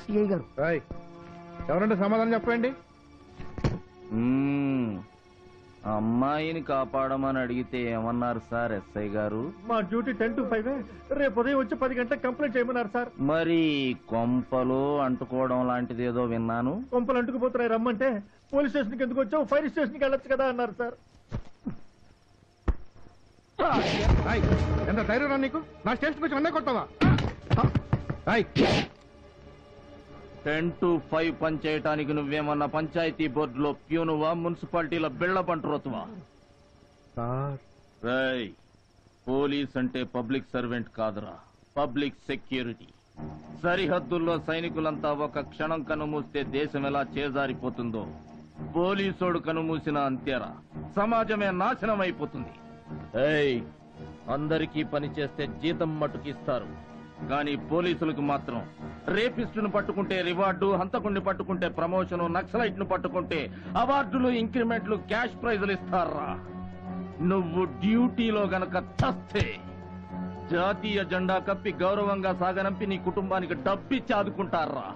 CI గారు. ఎవరంటే సమాధానం చెప్పండి. అమ్మాయిని కాపాడమని అడిగితే ఏమన్నారు సార్ ఎస్ఐ గారు? మా డ్యూటీ 10 to 5. రేపు ఉదయం వచ్చి 10 గంటలకు కంప్లైంట్ చేయమన్నారు సార్. మరి కొంపలు అంటుకోవడం లాంటిది ఏదో విన్నాను. కొంపలు అంటుకుపోతున్నాయి రమ్మంటే పోలీస్ స్టేషన్కి ఎందుకు వచ్చావు, ఫైర్ స్టేషన్కి వెళ్ళొచ్చు కదా అన్నారు సార్. ఎంత ధైర్యం నీకు? నా స్టేషన్కి వచ్చి అన్నీ కొట్టావా? 10 to 5 పని చేయటానికి నువ్వేమన్నా పంచాయతీ బోర్డులో ప్యూనువా, మున్సిపాలిటీలో బిళ్ళ పంటరోతువా? పోలీస్ అంటే పబ్లిక్ సర్వెంట్ కాదురా, పబ్లిక్ సెక్యూరిటీ. సరిహద్దుల్లో సైనికులంతా ఒక క్షణం కనుమూస్తే దేశం ఎలా చేజారిపోతుందో పోలీసోడు కనుమూసిన అంతేరా, సమాజమే నాశనం అయిపోతుంది. అందరికీ పని చేస్తే జీతం మట్టుకిస్తారు, కానీ పోలీసులకు మాత్రం రేపిస్టును పట్టుకుంటే రివార్డు, హంతకుణ్ణి పట్టుకుంటే ప్రమోషన్, నక్సలైట్ ను పట్టుకుంటే అవార్డులు, ఇంక్రిమెంట్లు, క్యాష్ ప్రైజులు ఇస్తారా. నువ్వు డ్యూటీలో గనక చస్తే జాతీయ జెండా కప్పి గౌరవంగా సాగనంపి నీ కుటుంబానికి డబ్బిచ్చి ఆదుకుంటారా.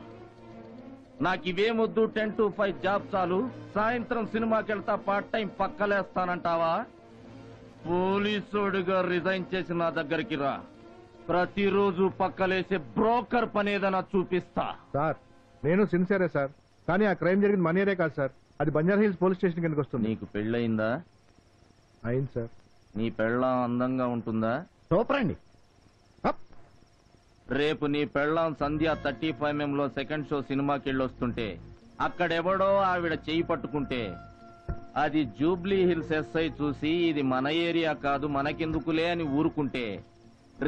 నాకివేమొద్దు, 10 to 5 జాబ్ చాలు. సాయంత్రం సినిమాకెళ్తా, పార్ట్ టైం పక్కలేస్తానంటావా? పోలీసుడిగా రిజైన్ చేసి నా దగ్గరికి రా, ప్రతిరోజు పక్కలేసే బ్రోకర్ పనేదన్నా చూపిస్తా. సార్ నేను సిన్సియరే సార్, కానీ ఆ క్రైమ్ జరిగింది మన ఏరియా కాదు సార్, అది బంజారా హిల్స్ పోలీస్ స్టేషన్ కిందకి వస్తుంది. నీకు పెళ్ళయిందా? అయింది సార్. నీ పెళ్ళాం అందంగా ఉంటుందా? సూపర్ అండి. రేపు నీ పెళ్ళాం సంధ్య 35mm లో సెకండ్ షో సినిమాకి వెళ్ళొస్తుంటే అక్కడెవడో ఆవిడ చెయ్యి పట్టుకుంటే అది జూబ్లీ హిల్స్ ఎస్ఐ చూసి ఇది మన ఏరియా కాదు, మనకెందుకులే అని ఊరుకుంటే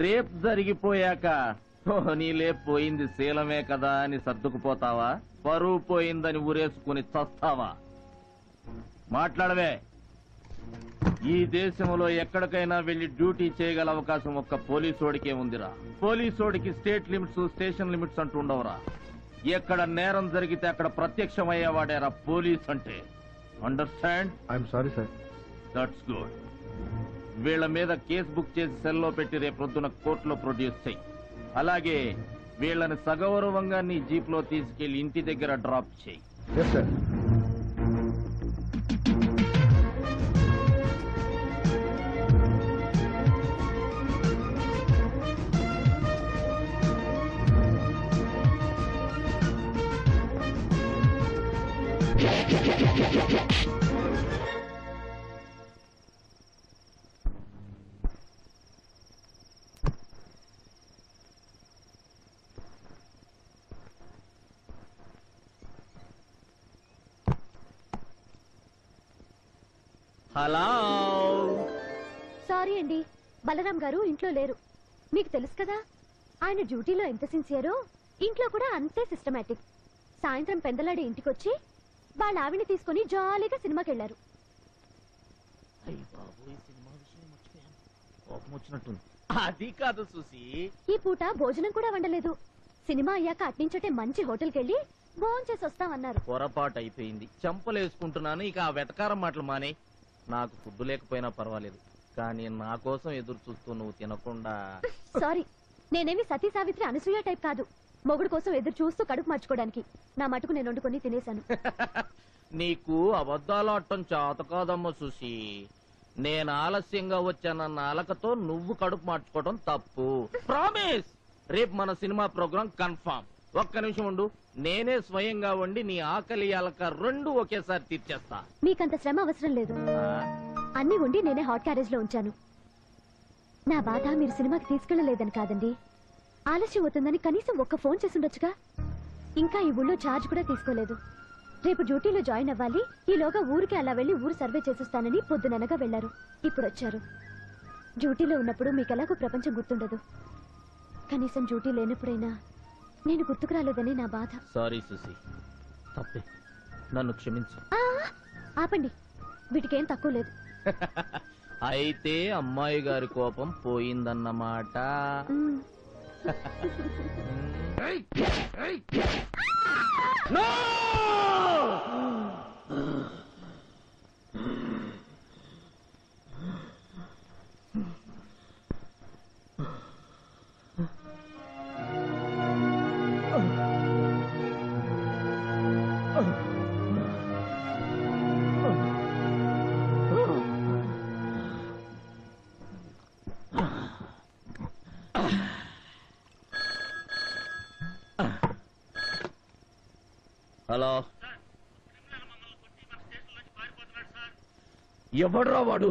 రేప్ జరిగిపోయాక నీలే పోయింది శీలమే కదా అని సర్దుకుపోతావా? పరువు పోయిందని ఊరేసుకుని చస్తావా? మాట్లాడవే. ఈ దేశంలో ఎక్కడికైనా వెళ్లి డ్యూటీ చేయగల అవకాశం ఒక్క పోలీసోడికే ఉందిరా. పోలీసోడికి స్టేట్ లిమిట్స్, స్టేషన్ లిమిట్స్ అంటూ ఉండవురా. ఎక్కడ నేరం జరిగితే అక్కడ ప్రత్యక్షమయ్యేవాడేరా పోలీస్ అంటే. Understand? I'm sorry sir. That's good. వీళ్ల మీద కేసు బుక్ చేసి సెల్లో పెట్టి రేపొద్దున కోర్టులో ప్రొడ్యూస్ చెయ్యి. అలాగే వీళ్ళని సగౌరవంగా నీ జీప్ లో తీసుకెళ్లి ఇంటి దగ్గర డ్రాప్ చెయ్యి. Yes sir. హలో. సారీ అండి, బలరాం గారు ఇంట్లో లేరు. మీకు తెలుసు కదా, ఆయన డ్యూటీలో ఎంత సిన్సియరో ఇంట్లో కూడా అంతే సిస్టమేటిక్. సాయంత్రం పెందలాడి ఇంటికొచ్చి వాళ్ళ ఆవిని తీసుకుని జాలీగా సినిమాకి వెళ్లారు. అది కాదు సుసి, ఈ పూట భోజనం కూడా వండలేదు. సినిమా అయ్యాక అట్నుంచటే మంచి హోటల్కి వెళ్లి భోంచేసి వస్తామన్నారు. పొరపాటు అయిపోయింది, చెంపలేసుకుంటున్నాను. ఇక ఆ వెటకారం మాటలు మానే. నాకు ఫుడ్ లేకపోయినా పర్వాలేదు, కానీ నా కోసం ఎదురు చూస్తూ నువ్వు తినకుండా. సారీ, నేనేమి సతీ సావిత్రి అనసూయ టైప్ కాదు, మొగుడు కోసం ఎదురు చూస్తూ కడుపు మార్చుకోవడానికి. నా మటుకు నేను వండుకొని తినేశాను. నీకు అబద్ధాలు ఆడటం చేత కాదమ్మ సుసి. నేను ఆలస్యంగా వచ్చానన్న అలకతో నువ్వు కడుపు మార్చుకోవడం తప్పు. ప్రామిస్, రేపు మన సినిమా ప్రోగ్రాం కన్ఫర్మ్. ఒక్క నిమిషం ఉండు, నేనే స్వయంగా వండి నీ ఆకలి అలక రెండు ఒకేసారి తీర్చేస్తా. మీకంత శ్రమ అవసరం లేదు, అన్ని వండి నేనే హాట్ క్యారేజ్ లో ఉంచాను. నా బాధ మీరు సినిమాకి తీసుకెళ్లలేదని కాదండి, ఆలస్యం అవుతుందని కనీసం ఒక్క ఫోన్ చేసి ఉండొచ్చుగా. ఇంకా ఈ ఊళ్ళో ఛార్జ్ కూడా తీసుకోలేదు. రేపు డ్యూటీలో జాయిన్ అవ్వాలి, ఈలోగా ఊరికి అలా వెళ్లి ఊరు సర్వే చేసేస్తానని పొద్దుననగా వెళ్లారు. ఇప్పుడు వచ్చారు. డ్యూటీలో ఉన్నప్పుడు మీకెలాగో ప్రపంచం గుర్తుండదు, కనీసం డ్యూటీ లేనప్పుడైనా నేను గుర్తుకు రాలేదని నా బాధ. సారీ సుసి, తప్పే, నన్ను క్షమించు. ఆపండి, వీటికేం తక్కువ లేదు. అయితే అమ్మాయి గారి కోపం పోయిందన్నమాట. No! హలో, ఎవడ్రా వాడు?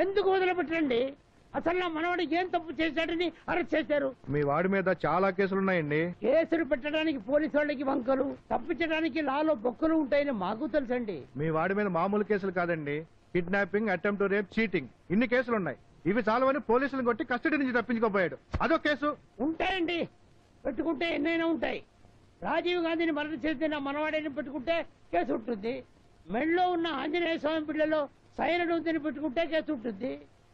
ఎందుకు వదిలిపెట్టండి? అసలు నా మనవాడు ఏం తప్పు చేశాడని అరెస్ట్ చేశారు. మీ వాడి మీద చాలా కేసులున్నాయండి. కేసులు పెట్టడానికి పోలీసు వాళ్ళకి వంకలు, తప్పించడానికి లాలో బొక్కలు ఉంటాయని మాకు తెలుసండి. మీ వాడి మీద మామూలు కేసులు కాదండి, kidnapping, attempt to rape, cheating, ఇన్ని కేసులున్నాయి. ఇవి చాలవని పోలీసులు కొట్టి కస్టడీ నుంచి తప్పించుకోపోయాడు. అదో కేసు. ఉంటాయండి, పెట్టుకుంటే ఎన్నైనా ఉంటాయి. రాజీవ్ గాంధీని మరణం చేస్తే నా మనవాడిని పెట్టుకుంటే కేసు ఉంటుంది. మెడలో ఉన్న ఆంజనేయ స్వామి పిల్లలో సైరన్ పెట్టుకుంటే కేసు ఉంటుంది.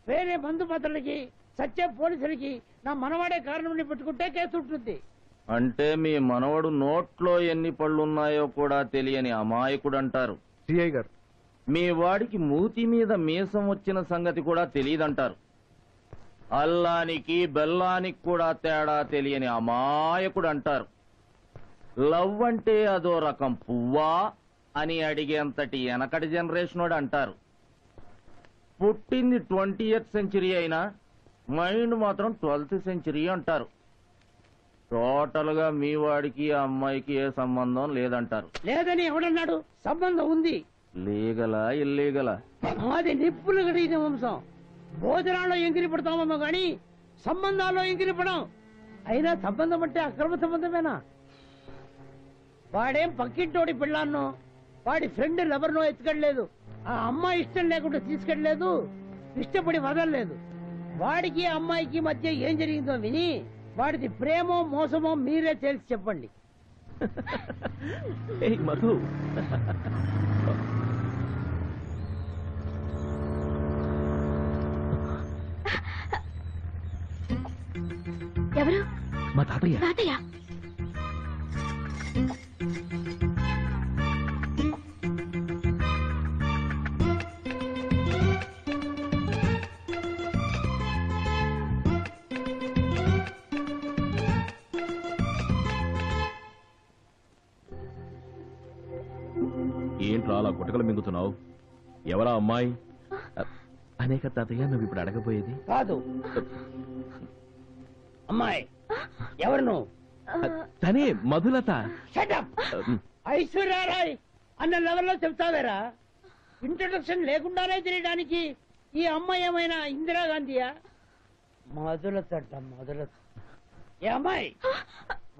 వేరే మందు పాత్రలకి సత్య పోలీసులకి నా మనవాడే కారణం పెట్టుకుంటే కేసు ఉంటుంది. అంటే మీ మనవడు నోట్లో ఎన్ని పళ్ళున్నాయో కూడా తెలియని అమాయకుడు అంటారు. సిఐ గారు, మీ వాడికి మూతి మీద మీసం వచ్చిన సంగతి కూడా తెలియదంటారు. అల్లానికి బెల్లానికి కూడా తేడా తెలియని అమాయకుడు అంటారు. లవ్ అంటే అదో రకం పువ్వా అని అడిగేంతటి వెనకటి జనరేషన్ అంటారు. పుట్టింది 20th సెంచరీ అయినా మైండ్ మాత్రం 12th సెంచరీ అంటారు. టోటల్ గా మీ వాడికి ఆ అమ్మాయికి ఏ సంబంధం లేదంటారు. లేదని ఎవడన్నాడు? సంబంధం ఉంది. లీగలా ఇల్లీగలా? అది నిప్పులు గడిగిన వంశం. భోజనాల్లో ఎంగిలి పడతామో గాని సంబంధాల్లో ఎంగిలి పడం. అయినా సంబంధం అంటే అక్రమ సంబంధమేనా? వాడేం పక్కింటోడి పిల్లాన్నో వాడి ఫ్రెండ్ ఎవరినో ఎత్తుకెళ్ళలేదు. ఆ అమ్మాయి ఇష్టం లేకుండా తీసుకెళ్ళలేదు, ఇష్టపడి వదలలేదు. వాడికి అమ్మాయికి మధ్య ఏం జరిగిందో విని వాడిది ప్రేమో మోసమో మీరే తెలిసి చెప్పండి. మధు, ఎవరు? మా తాతయ్య. తాతయ్య, ఏంట్రా అలా గుట్టకలు మింగుతున్నావు? ఎవరా అమ్మాయి? అనేక తాతయ్య, నువ్వు ఇప్పుడు అడగబోయేది కాదు. అమ్మాయి ఎవరు నువ్వు? తనే మధులత. ఐశ్వర్యారాయ్ అన్న లెవెల్లో చెప్తావేరా? ఇంట్రొడక్షన్ లేకుండానే తెలియడానికి ఈ అమ్మాయి ఏమైనా ఇందిరాగాంధీయా? మొదలత మొదలత. ఏ అమ్మాయి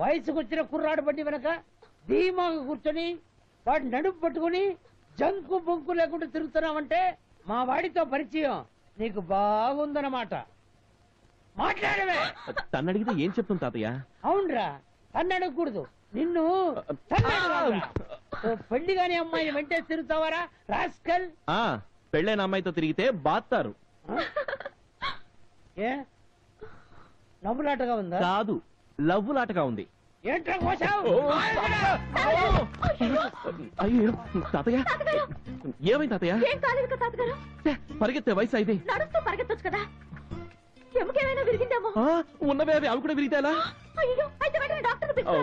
వయసుకు వచ్చిన కుర్రాడు బండి వెనక ధీమాగా కూర్చొని వాడి నడుపు పట్టుకుని జంకు బొంకు లేకుండా తిరుగుతున్నావంటే మా వాడితో పరిచయం నీకు బాగుందన్నమాట. మాట్లాడవే. తను అడిగితే ఏం చెప్తాం తాతయ్య? అవునరా, తన్ను అడగకూడదు, నిన్ను పెళ్లి కాని అమ్మాయిని వెంటే తిరుగుతావారా రాస్కల్? పెళ్ళైన అమ్మాయితో తిరిగితే బాత్తారు. ఏ నవ్వులాటగా ఉందా? కాదు, లవ్వులాటగా ఉంది. ఏంట్రా కోసావు? అయ్యో తాతయ్య, ఏమైంది తాతయ్య? ఏం కాలేదు కదా తాతగారు. పరిగెత్తే వయసు అయితే నడుస్తూ పరిగెత్తొచ్చు కదా. ఎముకేమైనా విరిగిందేమో. ఉన్నవే అవి కూడా విరిగితే ఎలా? అయ్యో, అయితే వెంటనే డాక్టర్ పిలుస్తా.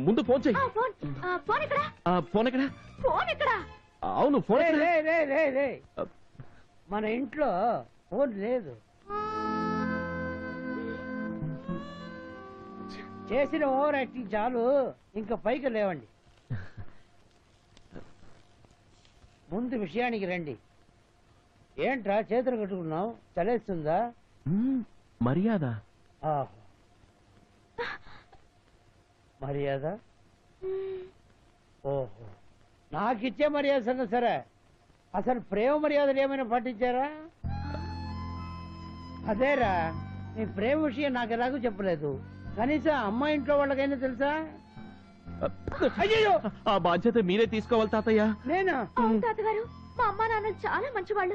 ముందు ఫోన్ చెయ్యి. ఫోన్ ఎక్కడా? ఫోన్ ఎక్కడా? ఫోన్ ఎక్కడా? అవును, ఫోన్ ఎక్కడా? రే మన ఇంట్లో ఫోన్ లేదు. చేసిన ఓవర్ యాక్టింగ్ చాలు, ఇంకా పైకి లేవండి. ముందు విషయానికి రండి. ఏంట్రా చేతులు కట్టుకున్నావు? చలేస్తుందా? మర్యాద. మర్యాద ఓహో, నాకిచ్చే మర్యాద సరే సరే, అసలు ప్రేమ మర్యాదలు ఏమైనా పాటించారా? అదేరా, నీ ప్రేమ విషయం నాకు ఎలాగో చెప్పలేదు. కనీసం అమ్మాయి ఇంట్లో వాళ్ళకైనా తెలుసా? అయ్యో, ఆ బాధ్యత మీరే తీసుకోవాలి తాతయ్య. నేనా? అవును తాతగారు, మా అమ్మా నాన్న చాలా మంచివాళ్ళు.